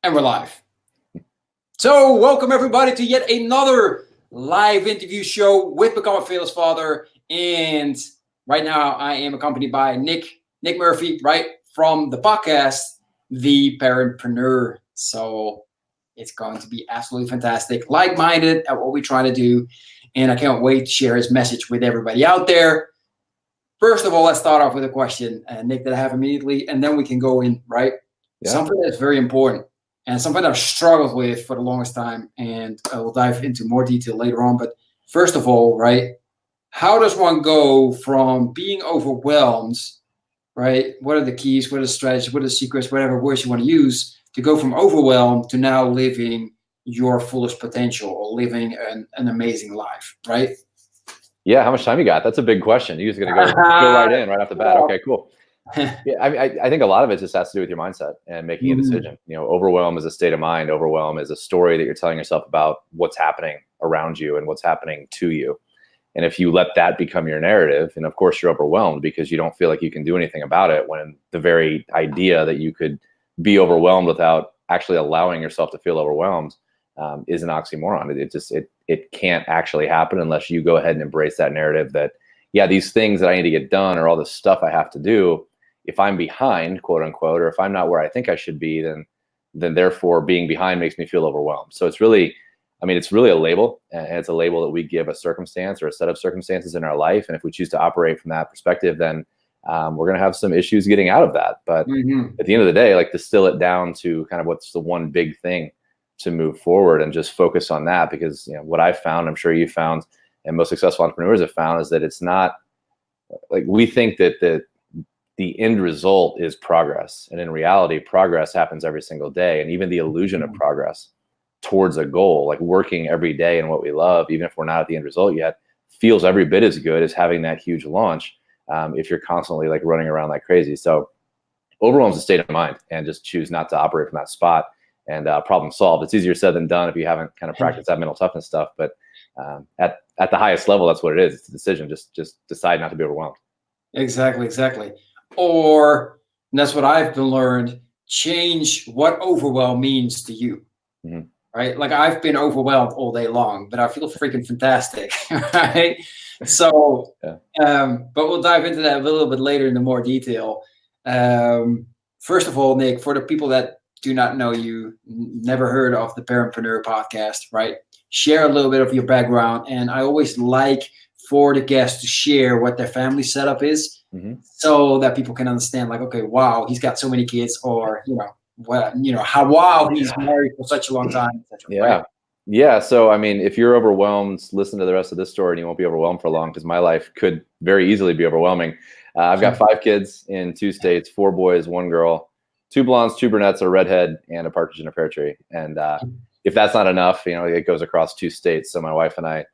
And we're live. So welcome everybody to yet another live interview show with Become a Fearless Father. And right now I am accompanied by Nick Murphy, right, from the podcast, The Parentpreneur. So it's going to be absolutely fantastic, like-minded at what we're trying to do. And I can't wait to share his message with everybody out there. First of all, let's start off with a question, Nick, that I have immediately, and then we can go in, right? Yeah. Something that's very important. And something that I've struggled with for the longest time, and I will dive into more detail later on. But first of all, right, how does one go from being overwhelmed, right? What are the keys? What are the strategies? What are the secrets? Whatever words you want to use to go from overwhelmed to now living your fullest potential or living an amazing life, right? Yeah, how much time you got? That's a big question. You're just going to go right in right off the bat. Okay, cool. Yeah, I think a lot of it just has to do with your mindset and making a decision. You know, overwhelm is a state of mind. Overwhelm is a story that you're telling yourself about what's happening around you and what's happening to you. And if you let that become your narrative, and of course you're overwhelmed because you don't feel like you can do anything about it, when the very idea that you could be overwhelmed without actually allowing yourself to feel overwhelmed is an oxymoron. It can't actually happen unless you go ahead and embrace that narrative that, yeah, these things that I need to get done or all this stuff I have to do, if I'm behind, quote unquote, or if I'm not where I think I should be, then therefore being behind makes me feel overwhelmed. So it's really a label, and it's a label that we give a circumstance or a set of circumstances in our life. And if we choose to operate from that perspective, then we're going to have some issues getting out of that. But at the end of the day, like, distill it down to kind of what's the one big thing to move forward and just focus on that. Because, you know, what I've found, I'm sure you found, and most successful entrepreneurs have found, is that it's not like we think that the end result is progress. And in reality, progress happens every single day. And even the illusion of progress towards a goal, like working every day in what we love, even if we're not at the end result yet, feels every bit as good as having that huge launch if you're constantly like running around like crazy. So overwhelm is a state of mind, and just choose not to operate from that spot and problem solved. It's easier said than done if you haven't kind of practiced that mental toughness stuff. But at the highest level, that's what it is. It's a decision. Just decide not to be overwhelmed. Exactly. Or, and that's what I've been learned, change what overwhelm means to you, right? Like, I've been overwhelmed all day long, but I feel freaking fantastic, right? So, but we'll dive into that a little bit later into more detail. First of all, Nick, for the people that do not know you, never heard of the Parentpreneur Podcast, right? Share a little bit of your background. And I always like for the guests to share what their family setup is, so that people can understand, like, okay, wow, he's got so many kids, or, how he's married for such a long time, etc. Yeah. Right? Yeah. So, I mean, if you're overwhelmed, listen to the rest of this story and you won't be overwhelmed for long, because my life could very easily be overwhelming. I've got 5 kids in 2 states, 4 boys, 1 girl, 2 blondes, 2 brunettes, a redhead, and a partridge in a pear tree. And if that's not enough, it goes across 2 states. So my wife and I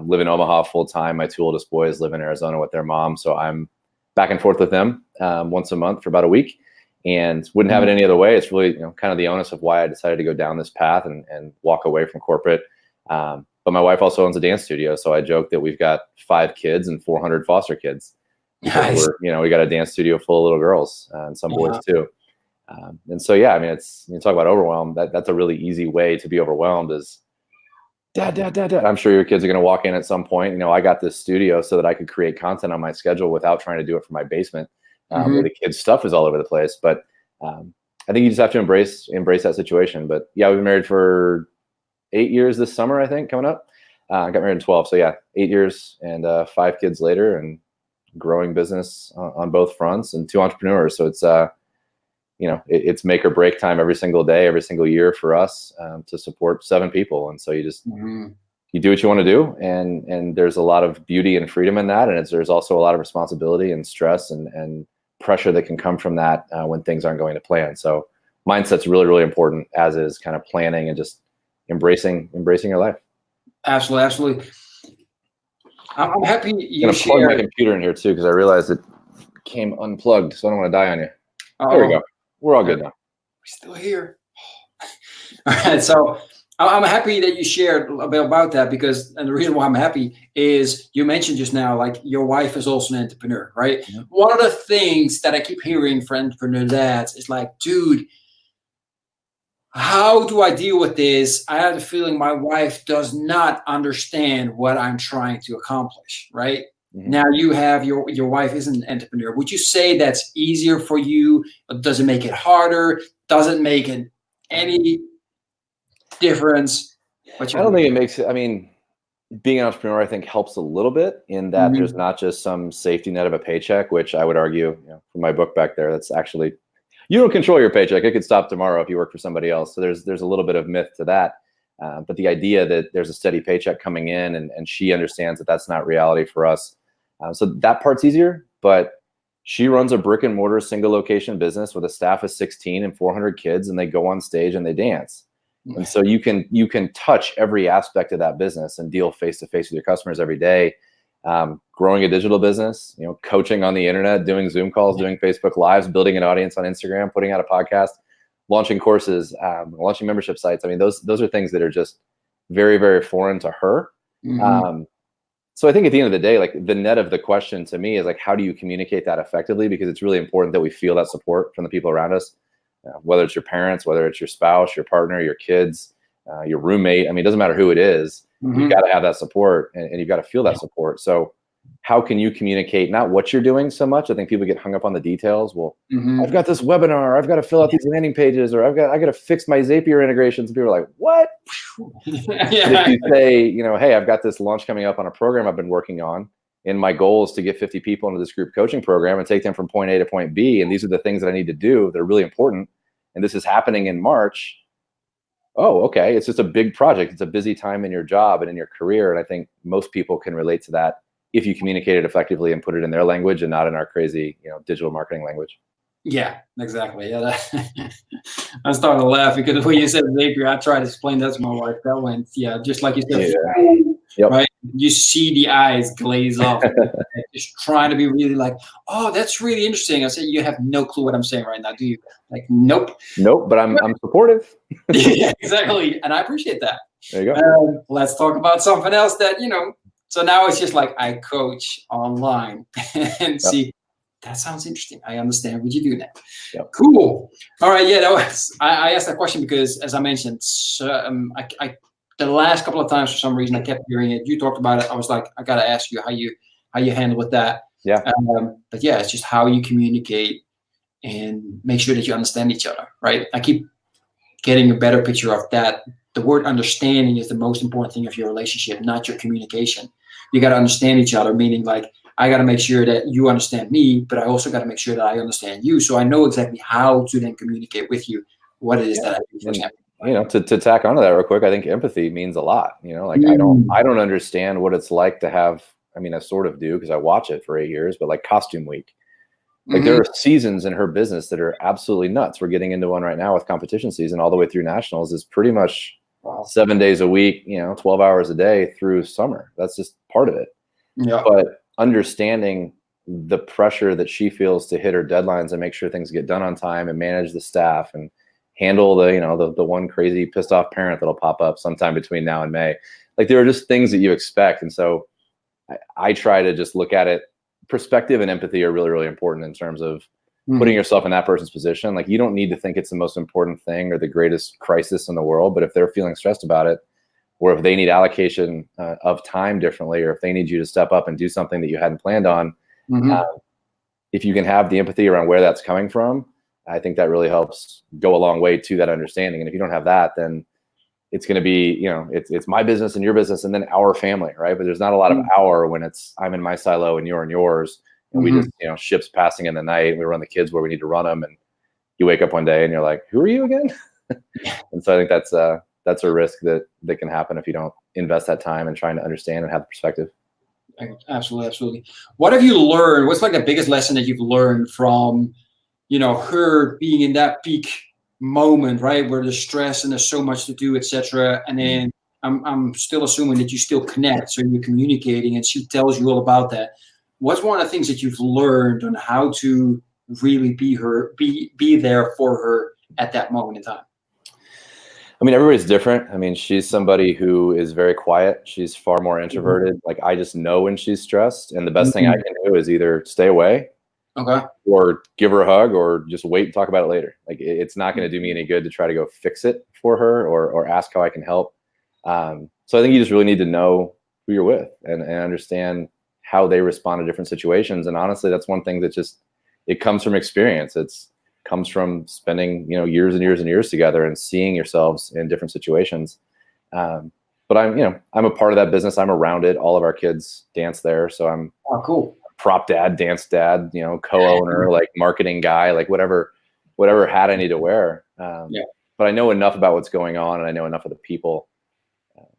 live in Omaha full time. My 2 oldest boys live in Arizona with their mom. So I'm back and forth with them once a month for about a week, and wouldn't have it any other way. It's really, kind of the onus of why I decided to go down this path and walk away from corporate. But my wife also owns a dance studio. So I joke that we've got 5 kids and 400 foster kids. Nice. We got a dance studio full of little girls and some boys too. And so, yeah, it's, you talk about overwhelm, that's a really easy way to be overwhelmed is, Dad. I'm sure your kids are going to walk in at some point. I got this studio so that I could create content on my schedule without trying to do it from my basement, where the kids' stuff is all over the place. But I think you just have to embrace that situation. But yeah, we've been married for 8 years this summer, I think, coming up. I got married in 12. So yeah, 8 years and 5 kids later, and growing business on both fronts, and 2 entrepreneurs. So it's, it's make or break time every single day, every single year for us to support 7 people. And so you just, you do what you want to do. And there's a lot of beauty and freedom in that. And there's also a lot of responsibility and stress and pressure that can come from that when things aren't going to plan. So mindset's really, really important, as is kind of planning and just embracing your life. Absolutely. I'm happy you I'm going to plug my computer in here too, because I realized it came unplugged, so I don't want to die on you. There we go. We're all good now. We're still here. All right. So I'm happy that you shared a bit about that, because, and the reason why I'm happy is you mentioned just now, like, your wife is also an entrepreneur, right? Mm-hmm. One of the things that I keep hearing from entrepreneur dads is like, dude, how do I deal with this? I have the feeling my wife does not understand what I'm trying to accomplish, right? Mm-hmm. Now you have your wife is an entrepreneur. Would you say that's easier for you? Does it make it harder? Does it make it any difference? I don't think it makes it. I mean, being an entrepreneur, I think, helps a little bit in that mm-hmm. there's not just some safety net of a paycheck, which I would argue, from my book back there, that's actually, you don't control your paycheck. It could stop tomorrow if you work for somebody else. So there's a little bit of myth to that. But the idea that there's a steady paycheck coming in and she understands that that's not reality for us. So that part's easier, but she runs a brick and mortar single location business with a staff of 16 and 400 kids, and they go on stage and they dance. And so you can touch every aspect of that business and deal face to face with your customers every day. Growing a digital business, coaching on the internet, doing Zoom calls, doing Facebook Lives, building an audience on Instagram, putting out a podcast, launching courses, launching membership sites. I mean, those are things that are just very, very foreign to her. Mm-hmm. So I think at the end of the day, like the net of the question to me is like, how do you communicate that effectively? Because it's really important that we feel that support from the people around us. Whether it's your parents, whether it's your spouse, your partner, your kids, your roommate. I mean, it doesn't matter who it is. Mm-hmm. You've got to have that support and you've got to feel that support. So how can you communicate not what you're doing so much? I think people get hung up on the details. Well, mm-hmm. I've got this webinar, I've got to fill out these landing pages, or I got to fix my Zapier integrations. And people are like, what? If you say, hey, I've got this launch coming up on a program I've been working on, and my goal is to get 50 people into this group coaching program and take them from point A to point B. And these are the things that I need to do that are really important. And this is happening in March. Oh, okay. It's just a big project. It's a busy time in your job and in your career. And I think most people can relate to that if you communicate it effectively and put it in their language and not in our crazy, digital marketing language. Yeah, exactly. Yeah, I'm starting to laugh because when you said Zapier, I tried to explain that to my wife. That went, just like you said, yep. Right? You see the eyes glaze off, just trying to be really like, oh, that's really interesting. I said, you have no clue what I'm saying right now, do you? Like, nope. Nope, but I'm supportive. Yeah, exactly. And I appreciate that. There you go. Let's talk about something else that, so now it's just like I coach online and see. That sounds interesting. I understand what you do now. Yep. Cool. All right. Yeah, I asked that question because, as I mentioned, the last couple of times for some reason I kept hearing it. You talked about it. I was like, I gotta ask you how you handle with that. Yeah. But yeah, it's just how you communicate and make sure that you understand each other. Right. I keep getting a better picture of that. The word understanding is the most important thing of your relationship, not your communication. You got to understand each other, meaning like, I got to make sure that you understand me, but I also got to make sure that I understand you. So I know exactly how to then communicate with you what it is that I do, for example. To tack onto that real quick, I think empathy means a lot. I don't understand what it's like to have, I sort of do because I watch it for 8 years, but like Costume Week. Like there are seasons in her business that are absolutely nuts. We're getting into one right now with competition season all the way through nationals. Is pretty much 7 days a week, 12 hours a day through summer. That's just part of it. Yeah. But understanding the pressure that she feels to hit her deadlines and make sure things get done on time and manage the staff and handle the one crazy pissed off parent that'll pop up sometime between now and May. Like there are just things that you expect. And so I try to just look at it. Perspective and empathy are really, really important in terms of putting yourself in that person's position. Like you don't need to think it's the most important thing or the greatest crisis in the world, but if they're feeling stressed about it, or if they need allocation of time differently, or if they need you to step up and do something that you hadn't planned on, if you can have the empathy around where that's coming from, I think that really helps go a long way to that understanding. And if you don't have that, then it's going to be, it's my business and your business and then our family, right? But there's not a lot of our when it's I'm in my silo and you're in yours. And we just, ships passing in the night and we run the kids where we need to run them. And you wake up one day and you're like, who are you again? And so I think that's a risk that can happen if you don't invest that time in trying to understand and have the perspective. Absolutely. Absolutely. What have you learned? What's like the biggest lesson that you've learned from, her being in that peak moment, right? Where there's stress and there's so much to do, etc. And then I'm still assuming that you still connect. So you're communicating and she tells you all about that. What's one of the things that you've learned on how to really be there for her at that moment in time? Everybody's different. She's somebody who is very quiet. She's far more introverted. Like I just know when she's stressed. And the best thing I can do is either stay away Okay. or give her a hug, or just wait and talk about it later. Like it's not going to do me any good to try to go fix it for her or ask how I can help. So I think you just really need to know who you're with and understand how they respond to different situations. And honestly, that's one thing that it comes from experience. It's comes from spending, years and years and years together and seeing yourselves in different situations. But I'm a part of that business. I'm around it. All of our kids dance there. So I'm cool. Prop dad, dance dad, co-owner, like marketing guy, like whatever hat I need to wear. But I know enough about what's going on, and I know enough of the people.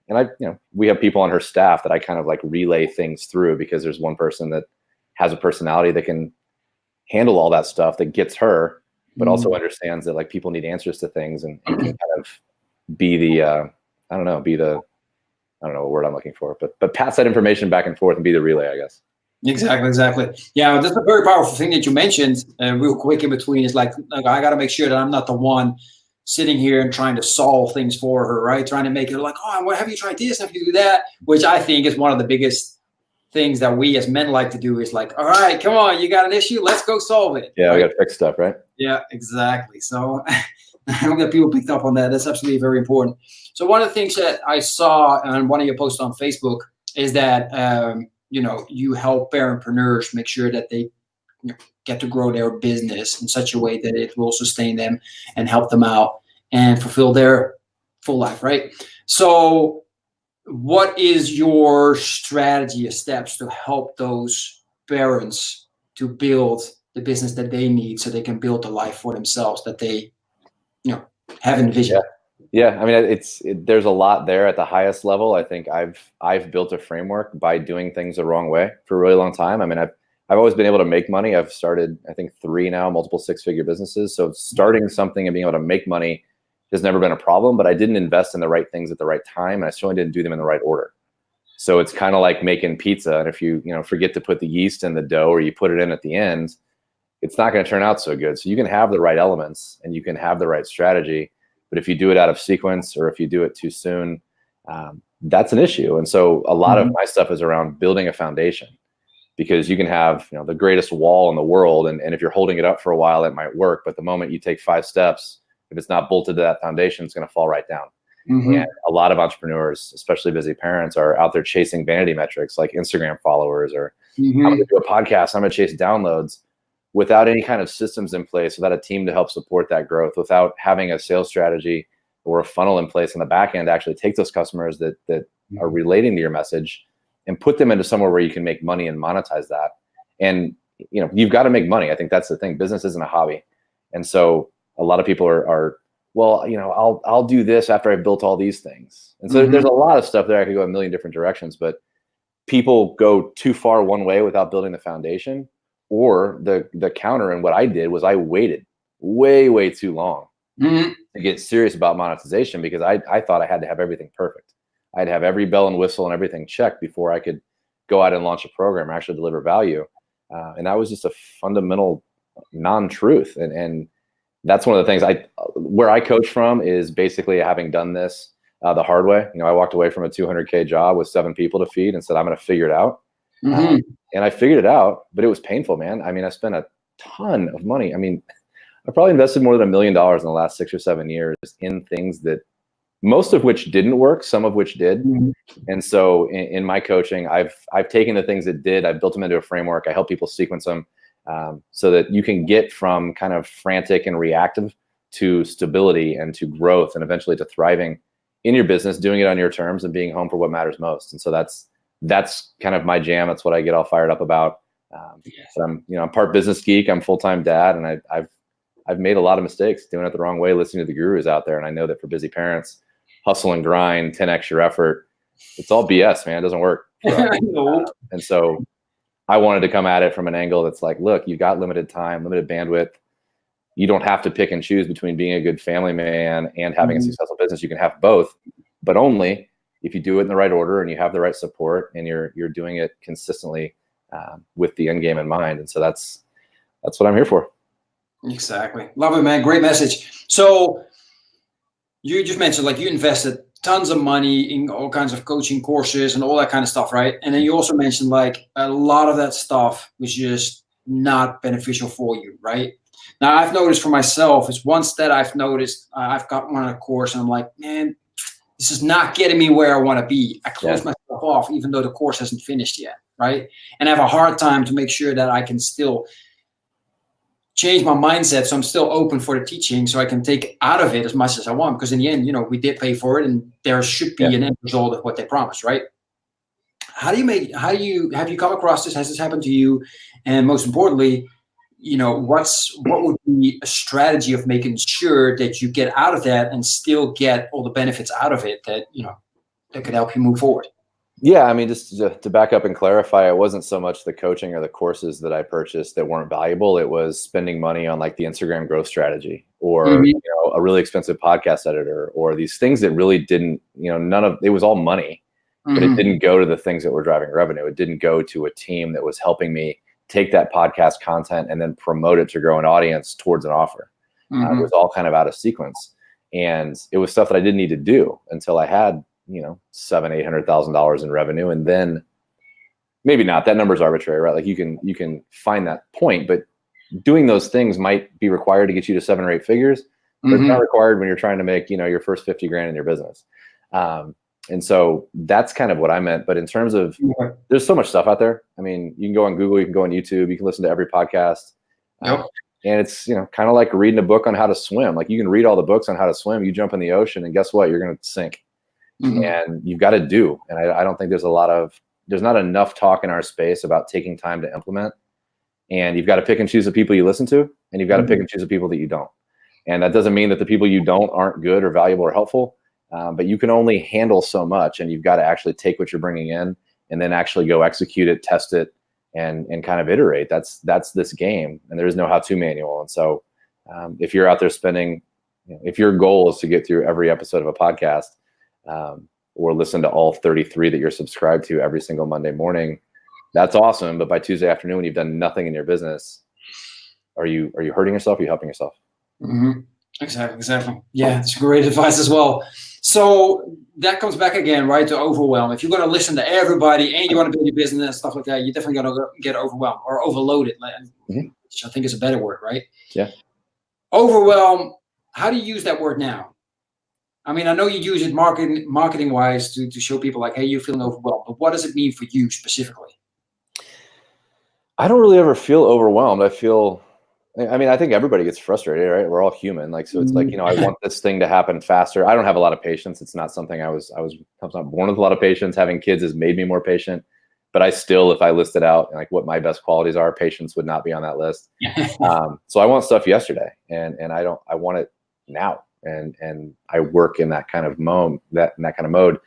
And we have people on her staff that I kind of like relay things through, because there's one person that has a personality that can handle all that stuff that gets her, but also understands that like people need answers to things, and can kind of be the, I don't know what word I'm looking for, but pass that information back and forth and be the relay, I guess. Exactly. Yeah, that's a very powerful thing that you mentioned. Real quick in between is like I got to make sure that I'm not the one sitting here and trying to solve things for her, right? Trying to make it like, oh, have you tried this? Have you do that? Which I think is one of the biggest things that we as men like to do is like, all right, come on, you got an issue, let's go solve it. Yeah, right? We got to fix stuff, right? Yeah, exactly. So I hope that people picked up on that. That's absolutely very important. So one of the things that I saw on one of your posts on Facebook is that you help parentpreneurs make sure that they get to grow their business in such a way that it will sustain them and help them out and fulfill their full life, right? So what is your strategy of steps to help those parents to build the business that they need so they can build the life for themselves that they have envisioned? Yeah. I mean, there's a lot there at the highest level. I think I've built a framework by doing things the wrong way for a really long time. I mean, I've always been able to make money. I've started, I think, 3 now, multiple 6-figure businesses. So starting something and being able to make money has never been a problem, but I didn't invest in the right things at the right time. And I certainly didn't do them in the right order. So it's kind of like making pizza. And if you forget to put the yeast in the dough, or you put it in at the end, it's not going to turn out so good. So you can have the right elements and you can have the right strategy, but if you do it out of sequence, or if you do it too soon, that's an issue. And so a lot of my stuff is around building a foundation, because you can have the greatest wall in the world, and if you're holding it up for a while, it might work. But the moment you take 5 steps, if it's not bolted to that foundation, it's going to fall right down. And a lot of entrepreneurs, especially busy parents, are out there chasing vanity metrics like Instagram followers, or I'm going to do a podcast, I'm going to chase downloads, without any kind of systems in place, without a team to help support that growth, without having a sales strategy or a funnel in place on the back end to actually take those customers that are relating to your message and put them into somewhere where you can make money and monetize that. And you've got to make money. I think that's the thing. Business isn't a hobby. And so a lot of people are well, I'll do this after I've built all these things. And so there's a lot of stuff there. I could go a million different directions, but people go too far one way without building the foundation. Or the counter, and what I did was I waited way too long to get serious about monetization, because I thought I had to have everything perfect. I'd have every bell and whistle and everything checked before I could go out and launch a program or actually deliver value. And that was just a fundamental non-truth. And that's one of the things where I coach from is basically having done this the hard way. I walked away from a $200K job with 7 people to feed and said, I'm going to figure it out. And I figured it out, but it was painful, man. I mean, I spent a ton of money. I mean, I probably invested more than $1 million in the last 6 or 7 years in things that most of which didn't work, some of which did. And so in my coaching, I've taken the things that did, I've built them into a framework. I help people sequence them so that you can get from kind of frantic and reactive to stability and to growth, and eventually to thriving in your business, doing it on your terms and being home for what matters most. And so that's kind of my jam. That's what I get all fired up about. But I'm part business geek. I'm full-time dad, and I've made a lot of mistakes doing it the wrong way, listening to the gurus out there. And I know that for busy parents, hustle and grind, 10x your effort, it's all BS, man. It doesn't work. And so I wanted to come at it from an angle that's like, look, you've got limited time, limited bandwidth. You don't have to pick and choose between being a good family man and having a successful business. You can have both, but only if you do it in the right order and you have the right support and you're doing it consistently with the end game in mind. And so that's what I'm here for. Exactly. Love it, man. Great message. So you just mentioned like you invested tons of money in all kinds of coaching courses and all that kind of stuff, right? And then you also mentioned like a lot of that stuff was just not beneficial for you, right? Now, I've noticed for myself, is once that I've noticed, I've got one on a course and I'm like, man, this is not getting me where I want to be. I close myself off, even though the course hasn't finished yet, right? And I have a hard time to make sure that I can still change my mindset, so I'm still open for the teaching, so I can take out of it as much as I want. Because in the end, we did pay for it, and there should be an end result of what they promised, right? Have you come across this? Has this happened to you? And most importantly, what would be a strategy of making sure that you get out of that and still get all the benefits out of it that could help you move forward? Yeah, I mean, just to back up and clarify, it wasn't so much the coaching or the courses that I purchased that weren't valuable. It was spending money on like the Instagram growth strategy, or a really expensive podcast editor, or these things that really didn't, it was all money, but it didn't go to the things that were driving revenue. It didn't go to a team that was helping me take that podcast content and then promote it to grow an audience towards an offer. It was all kind of out of sequence, and it was stuff that I didn't need to do until I had $700,000-800,000 in revenue. And then maybe not, that number's arbitrary, right? Like you can find that point, but doing those things might be required to get you to 7 or 8 figures, but it's not required when you're trying to make, your first 50 grand in your business. And so that's kind of what I meant. But in terms of, there's so much stuff out there. I mean, you can go on Google, you can go on YouTube, you can listen to every podcast. And it's, kind of like reading a book on how to swim. Like you can read all the books on how to swim, you jump in the ocean, and guess what? You're going to sink. And you've got to do. And I don't think there's not enough talk in our space about taking time to implement. And you've got to pick and choose the people you listen to, and you've got to pick and choose the people that you don't. And that doesn't mean that the people you don't aren't good or valuable or helpful, but you can only handle so much, and you've got to actually take what you're bringing in and then actually go execute it, test it, and kind of iterate. That's this game, and there is no how-to manual. And so if you're out there spending, if your goal is to get through every episode of a podcast, or listen to all 33 that you're subscribed to every single Monday morning, that's awesome. But by Tuesday afternoon, when you've done nothing in your business, are you hurting yourself? Are you helping yourself? Exactly. Yeah, it's great advice as well. So that comes back again, right, to overwhelm. If you're going to listen to everybody and you want to build your business and stuff like that, you're definitely going to get overwhelmed or overloaded, which I think is a better word, right? Yeah. Overwhelm. How do you use that word now? I mean, I know you use it marketing wise to show people like, hey, you're feeling overwhelmed, but what does it mean for you specifically? I don't really ever feel overwhelmed. I think everybody gets frustrated, right? We're all human. Like, so it's like, I want this thing to happen faster. I don't have a lot of patience. It's not something I was not born with a lot of patience. Having kids has made me more patient, but I still, if I listed out like what my best qualities are, patience would not be on that list. So I want stuff yesterday, and I want it now. And I work in that kind of mode,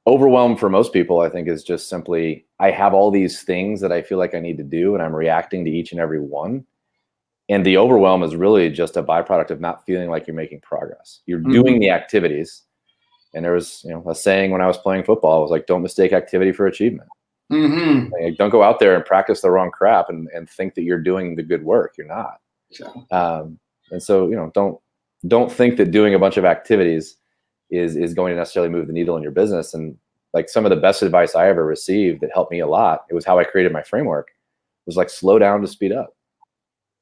Overwhelm for most people, I think, is just simply, I have all these things that I feel like I need to do, and I'm reacting to each and every one. And the overwhelm is really just a byproduct of not feeling like you're making progress. You're doing the activities. And there was, a saying when I was playing football, I was like, don't mistake activity for achievement. Like, don't go out there and practice the wrong crap and think that you're doing the good work. You're not. And so, don't think that doing a bunch of activities is going to necessarily move the needle in your business. And like some of the best advice I ever received that helped me a lot, it was how I created my framework, was like, slow down to speed up.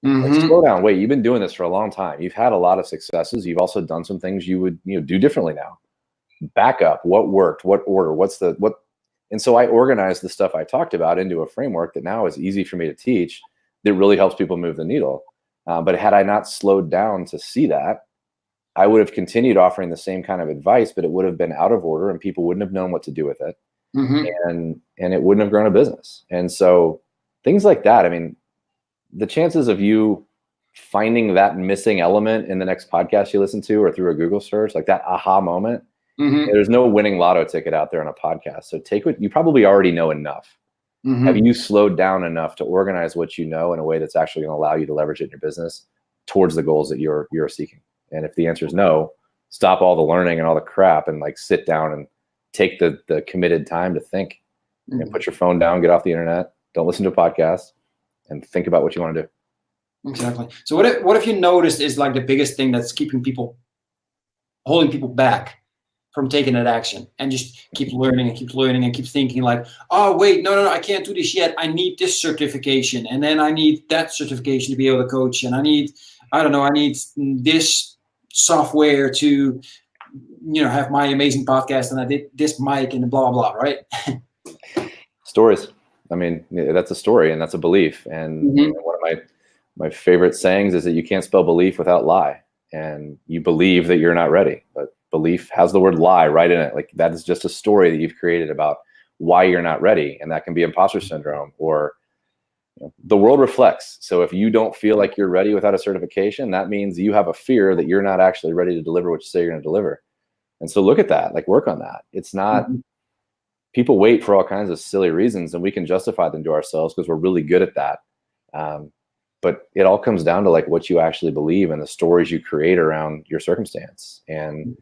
Like, slow down. Wait, you've been doing this for a long time. You've had a lot of successes. You've also done some things you would do differently now. Back up. What worked? What order? And so I organized the stuff I talked about into a framework that now is easy for me to teach, that really helps people move the needle. But had I not slowed down to see that, I would have continued offering the same kind of advice, but it would have been out of order and people wouldn't have known what to do with it. And it wouldn't have grown a business. And so things like that, I mean, the chances of you finding that missing element in the next podcast you listen to or through a Google search, like that aha moment, there's no winning lotto ticket out there on a podcast. So take what you probably already know enough. Have you slowed down enough to organize what you know in a way that's actually going to allow you to leverage it in your business towards the goals that you're seeking? And if the answer is no, stop all the learning and all the crap and like sit down and take the committed time to think and put your phone down, get off the internet, don't listen to a podcast, and think about what you want to do. Exactly. So what if you noticed is like the biggest thing that's holding people back from taking that action, and just keep learning and keep learning and keep thinking like, oh wait, no, I can't do this yet. I need this certification, and then I need that certification to be able to coach, and I need this software to, have my amazing podcast, and I did this mic and blah blah blah, right? Stories. I mean, that's a story and that's a belief. And one of my favorite sayings is that you can't spell belief without lie. And you believe that you're not ready, but belief has the word lie right in it. Like that is just a story that you've created about why you're not ready. And that can be imposter syndrome, or the world reflects. So if you don't feel like you're ready without a certification, that means you have a fear that you're not actually ready to deliver what you say you're going to deliver. And so look at that, like work on that. It's not, people wait for all kinds of silly reasons, and we can justify them to ourselves because we're really good at that. But it all comes down to like what you actually believe and the stories you create around your circumstance. And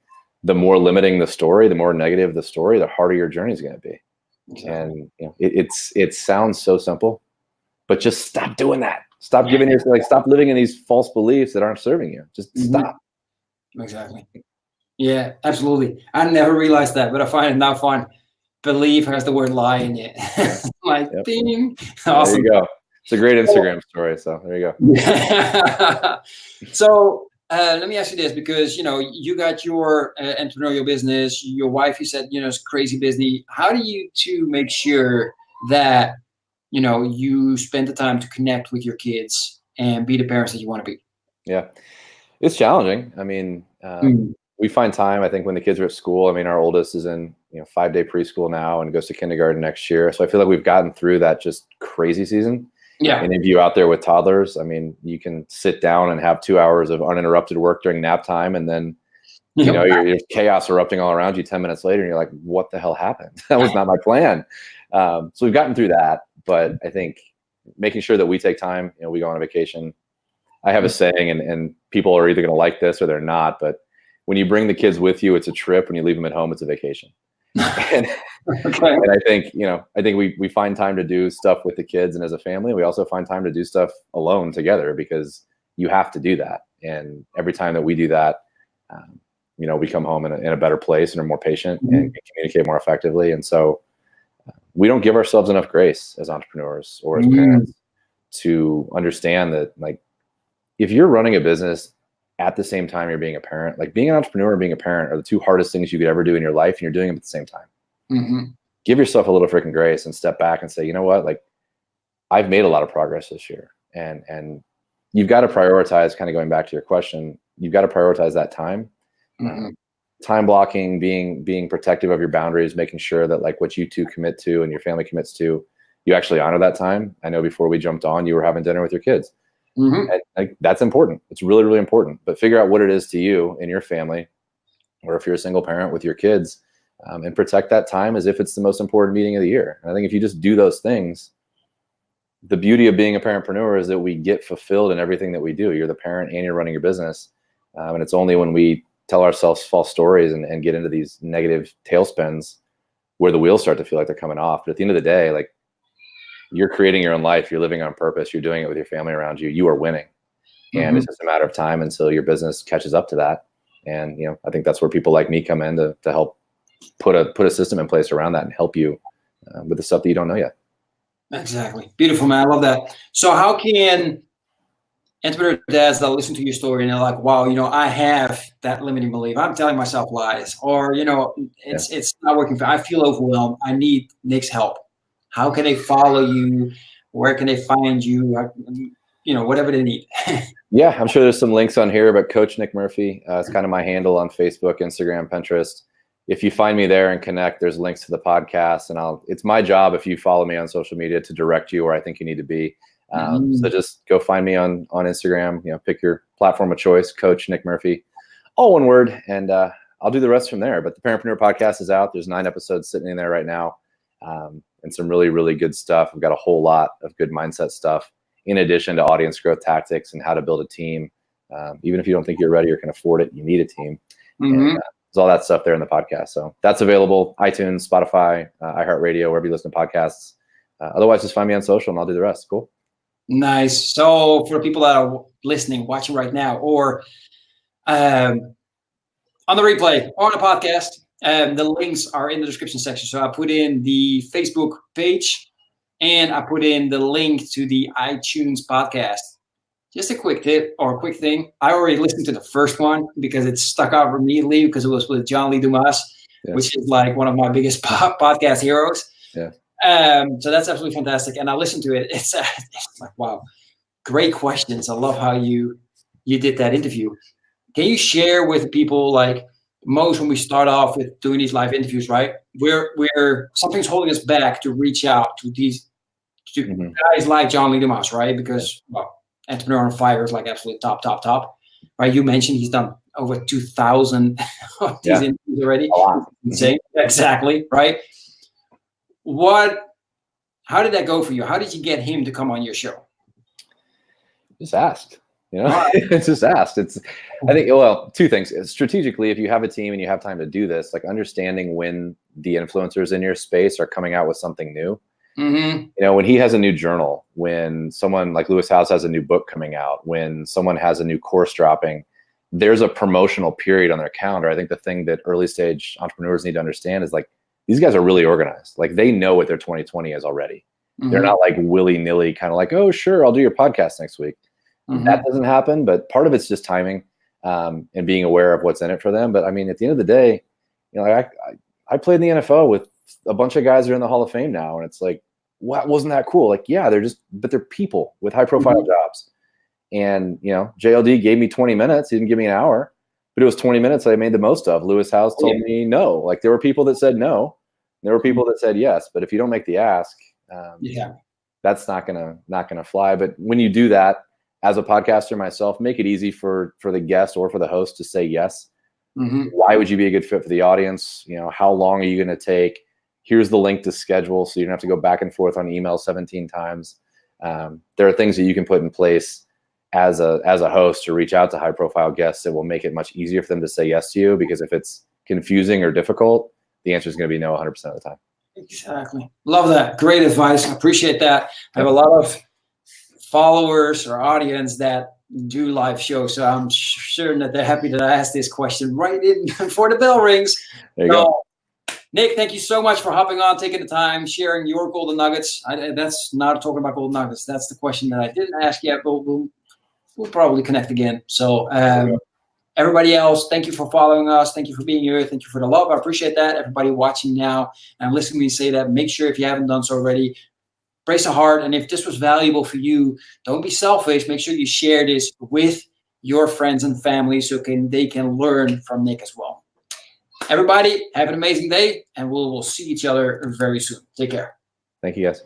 the more limiting the story, the more negative the story, the harder your journey is going to be. Exactly. And it sounds so simple, but just stop doing that. Stop giving yourself, stop living in these false beliefs that aren't serving you. Just stop. Exactly. Yeah, absolutely. I never realized that, but I find it now fun. Belief has the word lie in it. Like, ding. Awesome. There you go. It's a great Instagram story. So there you go. So let me ask you this, because, you got your entrepreneurial business, your wife, you said, is crazy busy. How do you two make sure that, you spend the time to connect with your kids and be the parents that you want to be? Yeah, it's challenging. I mean, we find time, I think, when the kids are at school. I mean, our oldest is in 5-day preschool now and goes to kindergarten next year. So I feel like we've gotten through that just crazy season. Yeah. Any of you out there with toddlers, I mean, you can sit down and have 2 hours of uninterrupted work during nap time, and then your chaos erupting all around you 10 minutes later, and you're like, what the hell happened? That was not my plan. So we've gotten through that, but I think making sure that we take time, we go on a vacation. I have a saying, and people are either going to like this or they're not, but when you bring the kids with you, it's a trip. When you leave them at home, it's a vacation. and I think, we find time to do stuff with the kids and as a family. We also find time to do stuff alone together, because you have to do that. And every time that we do that, we come home in a better place and are more patient and can communicate more effectively. And so we don't give ourselves enough grace as entrepreneurs or as parents to understand that, like, if you're running a business at the same time you're being a parent, like being an entrepreneur and being a parent are the two hardest things you could ever do in your life, and you're doing them at the same time. Give yourself a little freaking grace and step back and say, you know what, like, I've made a lot of progress this year, and you've got to prioritize, kind of going back to your question, you've got to prioritize that time. Time blocking, being protective of your boundaries, making sure that like what you two commit to and your family commits to, you actually honor that time. I know before we jumped on, you were having dinner with your kids. And, like, that's important. It's really, really important. But figure out what it is to you and your family, or if you're a single parent with your kids, and protect that time as if it's the most important meeting of the year. And I think if you just do those things, the beauty of being a parentpreneur is that we get fulfilled in everything that we do. You're the parent and you're running your business. And it's only when we tell ourselves false stories and get into these negative tailspins where the wheels start to feel like they're coming off. But at the end of the day, like, you're creating your own life. You're living on purpose. You're doing it with your family around you. You are winning. And it's just a matter of time until your business catches up to that. And, I think that's where people like me come in to help put a system in place around that and help you with the stuff that you don't know yet. Exactly. Beautiful, man. I love that. So how can entrepreneur dads that listen to your story and they're like, wow, I have that limiting belief. I'm telling myself lies, or, it's not working. I feel overwhelmed. I need Nick's help. How can they follow you? Where can they find you? Whatever they need. Yeah, I'm sure there's some links on here, but Coach Nick Murphy, it's kind of my handle on Facebook, Instagram, Pinterest. If you find me there and connect, there's links to the podcast, and it's my job, if you follow me on social media, to direct you where I think you need to be. So just go find me on Instagram, pick your platform of choice, Coach Nick Murphy, all one word, and I'll do the rest from there. But the Parentpreneur Podcast is out. There's 9 episodes sitting in there right now. And some really, really good stuff. We've got a whole lot of good mindset stuff, in addition to audience growth tactics and how to build a team. Even if you don't think you're ready or can afford it, you need a team. And, there's all that stuff there in the podcast. So that's available: iTunes, Spotify, iHeartRadio, wherever you listen to podcasts. Otherwise, just find me on social and I'll do the rest. Cool. Nice. So for people that are listening, watching right now, or on the replay, or on the podcast, The links are in the description section. So I put in the Facebook page and I put in the link to the iTunes podcast. Just a quick tip or a quick thing. I already listened to the first one because it stuck out immediately because it was with John Lee Dumas, which is like one of my biggest podcast heroes. Yeah. So that's absolutely fantastic. And I listened to it. It's like, wow, great questions. I love how you did that interview. Can you share with people, like most when we start off with doing these live interviews, right? We're something's holding us back to reach out to these guys like John Lee Dumas, right? Because Entrepreneur on Fire is like absolutely top, right? You mentioned he's done over 2,000 of these interviews already. Insane. Exactly, right? How did that go for you? How did you get him to come on your show? Just asked, it's just asked. I think, well, two things. Strategically, if you have a team and you have time to do this, like understanding when the influencers in your space are coming out with something new. When he has a new journal, when someone like Lewis Howes has a new book coming out, when someone has a new course dropping, there's a promotional period on their calendar. I think the thing that early stage entrepreneurs need to understand is like, these guys are really organized. Like they know what their 2020 is already. They're not like willy-nilly kind of like, oh, sure, I'll do your podcast next week. That doesn't happen, but part of it's just timing and being aware of what's in it for them. But I mean, at the end of the day, I played in the NFL with a bunch of guys that are in the Hall of Fame now. And it's like, what, wasn't that cool? Like, yeah, but they're people with high profile jobs. And, JLD gave me 20 minutes. He didn't give me an hour, but it was 20 minutes that I made the most of. Lewis Howes told me no. Like there were people that said no. There were people that said yes. But if you don't make the ask, that's not gonna fly. But when you do that as a podcaster myself, make it easy for the guest or for the host to say yes. Why would you be a good fit for the audience? How long are you going to take? Here's the link to schedule, so you don't have to go back and forth on email 17 times. There are things that you can put in place as a host to reach out to high profile guests that will make it much easier for them to say yes to you. Because if it's confusing or difficult, the answer is going to be no 100% of the time. Exactly. Love that. Great advice. I appreciate that. I have a lot of followers or audience that do live shows, so I'm sure that they're happy that I asked this question right in before the bell rings. There you go. Nick, thank you so much for hopping on, taking the time, sharing your golden nuggets. That's not talking about golden nuggets. That's the question that I didn't ask yet, but we'll probably connect again. So everybody else, thank you for following us. Thank you for being here. Thank you for the love. I appreciate that. Everybody watching now and listening to me say that, make sure if you haven't done so already, brace a heart. And if this was valuable for you, don't be selfish. Make sure you share this with your friends and family so they can learn from Nick as well. Everybody, have an amazing day, and we'll see each other very soon. Take care. Thank you, guys.